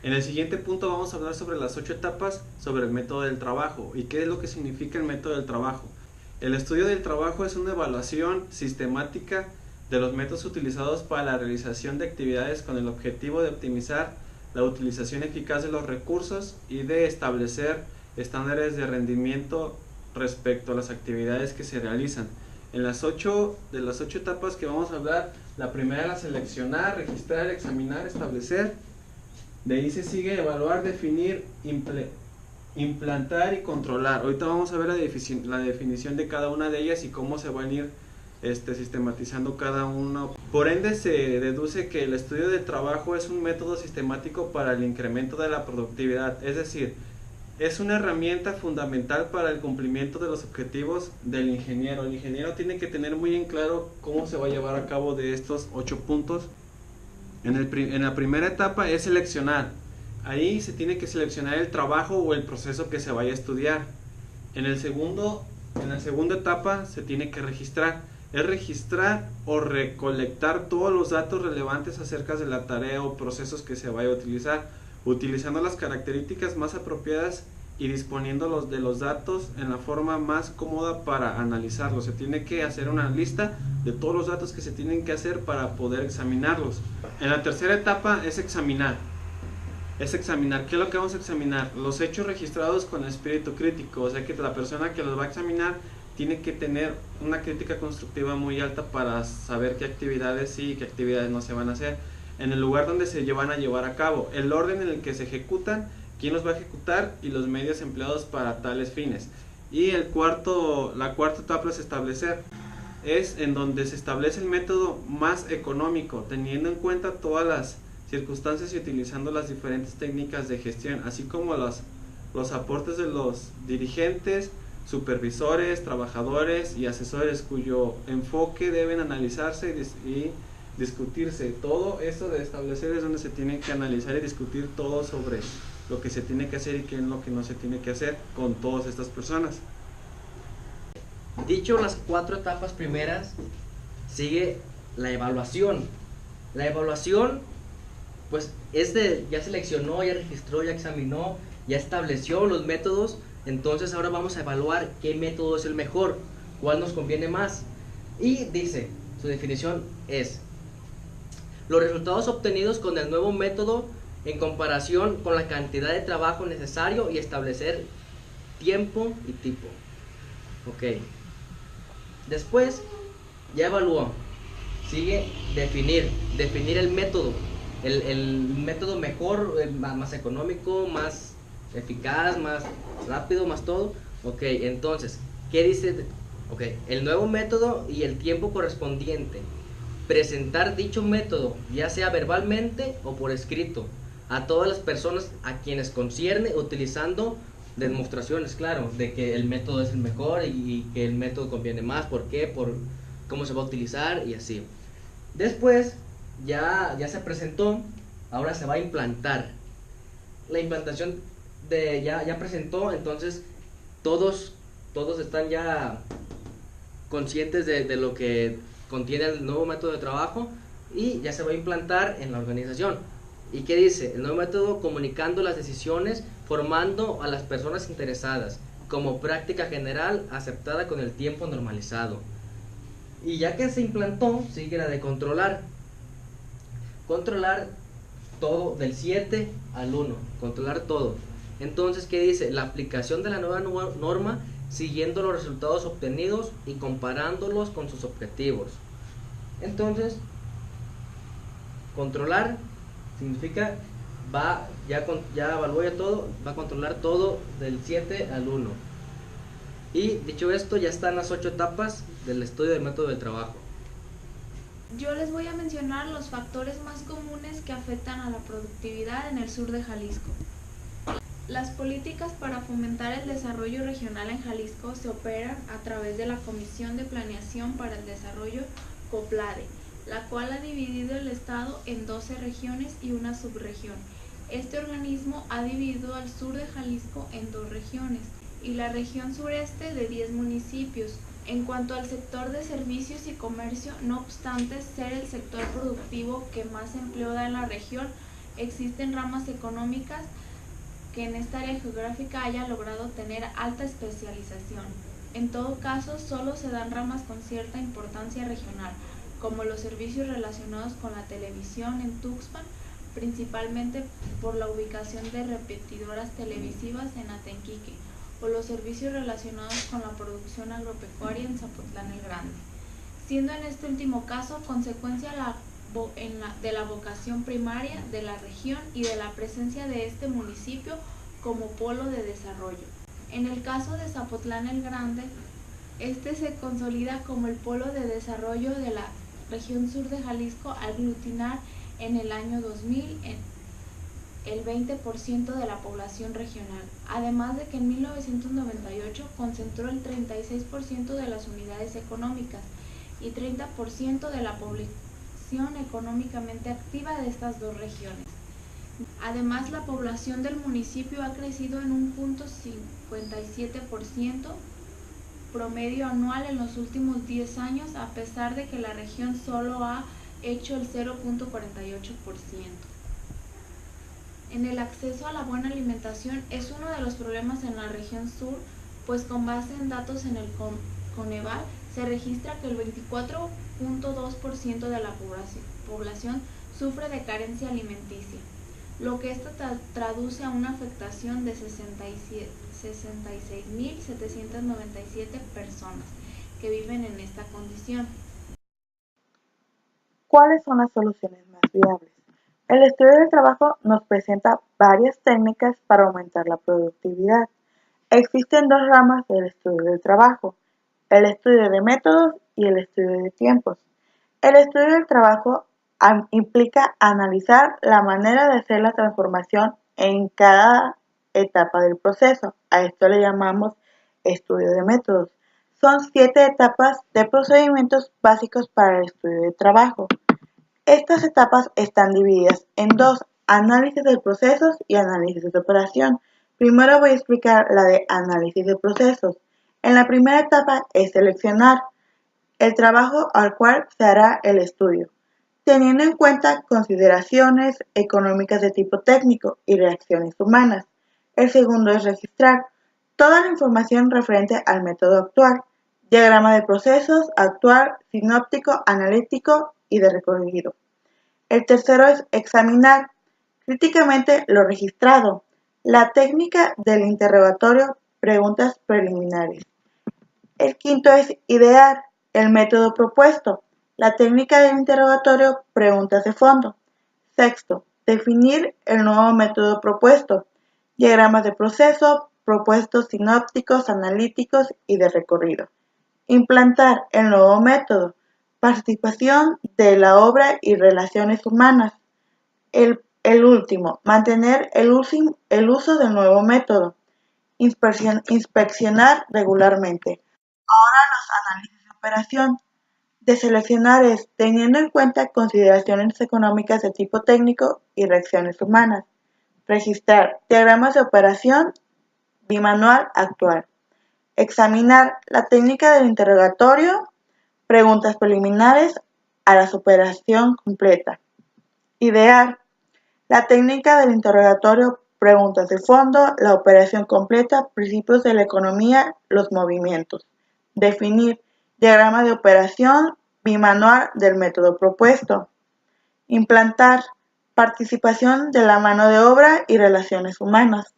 En el siguiente punto vamos a hablar sobre las 8 etapas sobre el método del trabajo y qué es lo que significa el método del trabajo. El estudio del trabajo es una evaluación sistemática de los métodos utilizados para la realización de actividades con el objetivo de optimizar la utilización eficaz de los recursos y de establecer estándares de rendimiento respecto a las actividades que se realizan. En las 8 etapas que vamos a hablar, la primera es la seleccionar, registrar, examinar, establecer. De ahí se sigue evaluar, definir, implantar y controlar. Ahorita vamos a ver la definición de cada una de ellas y cómo se van a ir sistematizando cada uno. Por ende, se deduce que el estudio del trabajo es un método sistemático para el incremento de la productividad, es decir, es una herramienta fundamental para el cumplimiento de los objetivos del ingeniero. El ingeniero tiene que tener muy en claro cómo se va a llevar a cabo de estos 8 puntos. En la primera etapa es seleccionar. Ahí se tiene que seleccionar el trabajo o el proceso que se vaya a estudiar. En la segunda etapa se tiene que registrar. Es registrar o recolectar todos los datos relevantes acerca de la tarea o procesos que se vaya a utilizar, utilizando las características más apropiadas y disponiendo de los datos en la forma más cómoda para analizarlos. Se tiene que hacer una lista de todos los datos que se tienen que hacer para poder examinarlos. En la tercera etapa es examinar. ¿Qué es lo que vamos a examinar? Los hechos registrados con espíritu crítico, o sea que la persona que los va a examinar tiene que tener una crítica constructiva muy alta para saber qué actividades sí y qué actividades no se van a hacer, en el lugar donde se van a llevar a cabo, el orden en el que se ejecutan, quién los va a ejecutar y los medios empleados para tales fines. Y la cuarta etapa es establecer. Es en donde se establece el método más económico, teniendo en cuenta todas las circunstancias y utilizando las diferentes técnicas de gestión, así como los aportes de los dirigentes, supervisores, trabajadores y asesores, cuyo enfoque deben analizarse y discutirse. Todo esto de establecer es donde se tiene que analizar y discutir todo sobre lo que se tiene que hacer y qué es lo que no se tiene que hacer con todas estas personas. Dicho las 4 etapas primeras, sigue la evaluación. La evaluación, pues ya seleccionó, ya registró, ya examinó, ya estableció los métodos. Entonces ahora vamos a evaluar qué método es el mejor, cuál nos conviene más. Y dice, su definición es: los resultados obtenidos con el nuevo método en comparación con la cantidad de trabajo necesario y establecer tiempo y tipo. Ok. Después, ya evaluó. Sigue definir el método. El método mejor, más económico, más eficaz, más rápido, más todo. Ok, entonces, ¿qué dice? Ok, el nuevo método y el tiempo correspondiente. Presentar dicho método, ya sea verbalmente o por escrito, a todas las personas a quienes concierne, utilizando demostraciones, claro, de que el método es el mejor y que el método conviene más, por qué, por cómo se va a utilizar y así. Después, ya se presentó, ahora se va a implantar. La implantación ya presentó, entonces todos están ya conscientes de lo que contiene el nuevo método de trabajo y ya se va a implantar en la organización. ¿Y qué dice? El nuevo método comunicando las decisiones, formando a las personas interesadas, como práctica general aceptada con el tiempo normalizado. Y ya que se implantó, sigue la de controlar. Controlar todo, del 7 al 1, controlar todo. Entonces, ¿qué dice? La aplicación de la nueva norma siguiendo los resultados obtenidos y comparándolos con sus objetivos. Entonces, controlar significa ya evaluó ya todo, va a controlar todo del 7 al 1. Y dicho esto, ya están las 8 etapas del estudio del método de trabajo. Yo les voy a mencionar los factores más comunes que afectan a la productividad en el sur de Jalisco. Las políticas para fomentar el desarrollo regional en Jalisco se operan a través de la Comisión de Planeación para el Desarrollo, COPLADE, la cual ha dividido el estado en 12 regiones y una subregión. Este organismo ha dividido al sur de Jalisco en 2 regiones y la región sureste de 10 municipios. En cuanto al sector de servicios y comercio, no obstante ser el sector productivo que más empleo da en la región, existen ramas económicas que en esta área geográfica hayan logrado tener alta especialización. En todo caso, solo se dan ramas con cierta importancia regional, como los servicios relacionados con la televisión en Tuxpan, principalmente por la ubicación de repetidoras televisivas en Atenquique, o los servicios relacionados con la producción agropecuaria en Zapotlán el Grande, siendo en este último caso consecuencia de la vocación primaria de la región y de la presencia de este municipio como polo de desarrollo. En el caso de Zapotlán el Grande, este se consolida como el polo de desarrollo de la región sur de Jalisco al aglutinar en el año 2000 el 20% de la población regional, además de que en 1998 concentró el 36% de las unidades económicas y 30% de la población económicamente activa de estas dos regiones. Además, la población del municipio ha crecido en un 0.57% promedio anual en los últimos 10 años, a pesar de que la región solo ha hecho el 0.48%. En el acceso a la buena alimentación es uno de los problemas en la región sur, pues con base en datos en el Coneval se registra que el 24.2% de la población sufre de carencia alimenticia, lo que esto traduce a una afectación de 66.797 personas que viven en esta condición. ¿Cuáles son las soluciones más viables? El estudio del trabajo nos presenta varias técnicas para aumentar la productividad. Existen dos ramas del estudio del trabajo, el estudio de métodos y el estudio de tiempos. El estudio del trabajo implica analizar la manera de hacer la transformación en cada etapa del proceso. A esto le llamamos estudio de métodos. Son 7 etapas de procedimientos básicos para el estudio de trabajo. Estas etapas están divididas en dos, análisis de procesos y análisis de operación. Primero voy a explicar la de análisis de procesos. En la primera etapa es seleccionar el trabajo al cual se hará el estudio, teniendo en cuenta consideraciones económicas de tipo técnico y reacciones humanas. El segundo es registrar toda la información referente al método actual, diagrama de procesos, actual, sinóptico, analítico y de recorrido. El tercero es examinar críticamente lo registrado, la técnica del interrogatorio, preguntas preliminares. El quinto es idear el método propuesto, la técnica del interrogatorio, preguntas de fondo. Sexto, definir el nuevo método propuesto, diagramas de proceso, propuestos sinópticos, analíticos y de recorrido. Implantar el nuevo método, participación de la obra y relaciones humanas. El último, mantener el uso del nuevo método, inspeccionar regularmente. Ahora los análisis de operación. De seleccionar es teniendo en cuenta consideraciones económicas de tipo técnico y reacciones humanas. Registrar diagramas de operación bimanual actual. Examinar la técnica del interrogatorio, preguntas preliminares a la operación completa. Idear la técnica del interrogatorio, preguntas de fondo, la operación completa, principios de la economía, los movimientos. Definir diagrama de operación bimanual del método propuesto. Implantar participación de la mano de obra y relaciones humanas.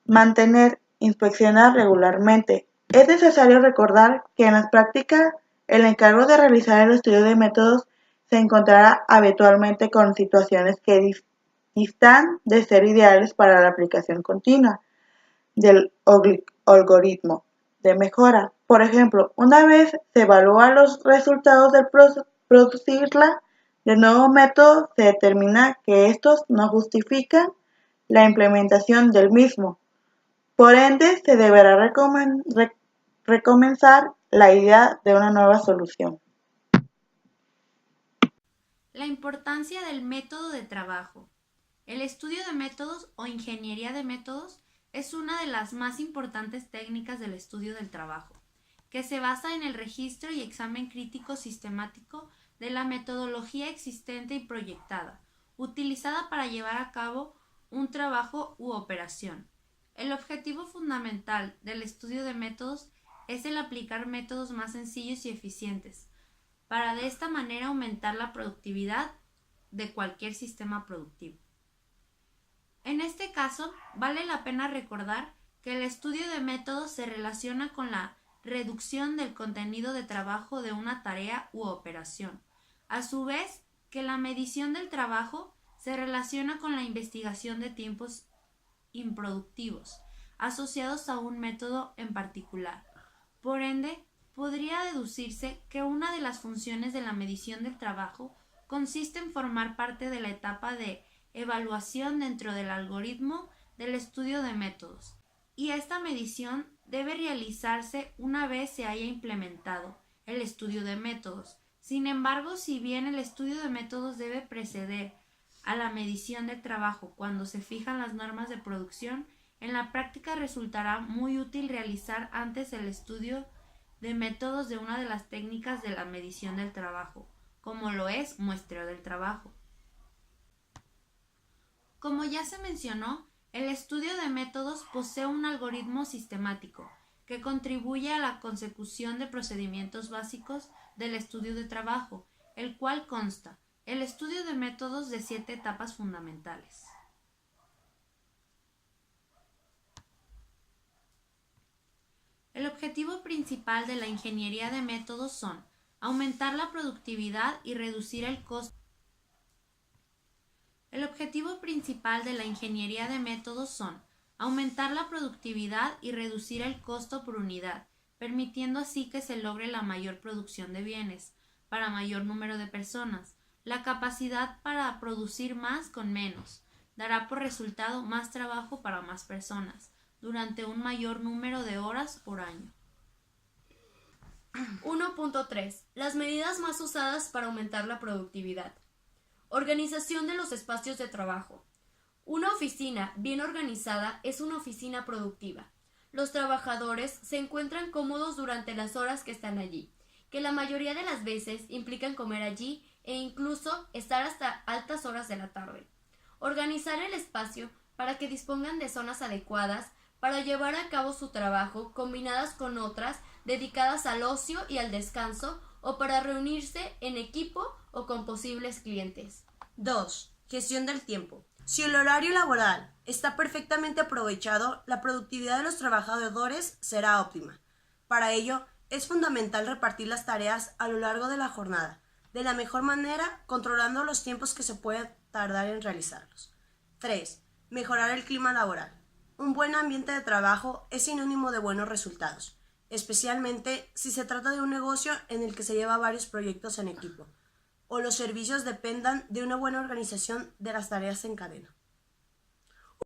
Mantener, inspeccionar regularmente. Es necesario recordar que en la práctica el encargo de realizar el estudio de métodos se encontrará habitualmente con situaciones que distan de ser ideales para la aplicación continua del algoritmo de mejora. Por ejemplo, una vez se evalúan los resultados del producirla del nuevo método, se determina que estos no justifican la implementación del mismo. Por ende, se deberá recomenzar la idea de una nueva solución. La importancia del método de trabajo. El estudio de métodos o ingeniería de métodos es una de las más importantes técnicas del estudio del trabajo, que se basa en el registro y examen crítico sistemático de la metodología existente y proyectada, utilizada para llevar a cabo un trabajo u operación. El objetivo fundamental del estudio de métodos es el aplicar métodos más sencillos y eficientes, para de esta manera aumentar la productividad de cualquier sistema productivo. En este caso, vale la pena recordar que el estudio de métodos se relaciona con la reducción del contenido de trabajo de una tarea u operación. A su vez, que la medición del trabajo se relaciona con la investigación de tiempos improductivos, asociados a un método en particular. Por ende, podría deducirse que una de las funciones de la medición del trabajo consiste en formar parte de la etapa de evaluación dentro del algoritmo del estudio de métodos, y esta medición debe realizarse una vez se haya implementado el estudio de métodos. Sin embargo, si bien el estudio de métodos debe preceder a la medición del trabajo cuando se fijan las normas de producción, en la práctica resultará muy útil realizar antes el estudio de métodos de una de las técnicas de la medición del trabajo, como lo es muestreo del trabajo. Como ya se mencionó, el estudio de métodos posee un algoritmo sistemático que contribuye a la consecución de procedimientos básicos del estudio de trabajo, el cual consta el estudio de métodos de 7 etapas fundamentales. El objetivo principal de la ingeniería de métodos son aumentar la productividad y reducir el costo. El objetivo principal de la ingeniería de métodos son aumentar la productividad y reducir el costo por unidad, permitiendo así que se logre la mayor producción de bienes para mayor número de personas. La capacidad para producir más con menos dará por resultado más trabajo para más personas durante un mayor número de horas por año. 1.3. Las medidas más usadas para aumentar la productividad. Organización de los espacios de trabajo. Una oficina bien organizada es una oficina productiva. Los trabajadores se encuentran cómodos durante las horas que están allí, que la mayoría de las veces implican comer allí e incluso estar hasta altas horas de la tarde. Organizar el espacio para que dispongan de zonas adecuadas para llevar a cabo su trabajo, combinadas con otras dedicadas al ocio y al descanso o para reunirse en equipo o con posibles clientes. 2. Gestión del tiempo. Si el horario laboral está perfectamente aprovechado, la productividad de los trabajadores será óptima. Para ello, es fundamental repartir las tareas a lo largo de la jornada, de la mejor manera, controlando los tiempos que se puede tardar en realizarlos. 3. Mejorar el clima laboral. Un buen ambiente de trabajo es sinónimo de buenos resultados, especialmente si se trata de un negocio en el que se lleva varios proyectos en equipo, o los servicios dependan de una buena organización de las tareas en cadena.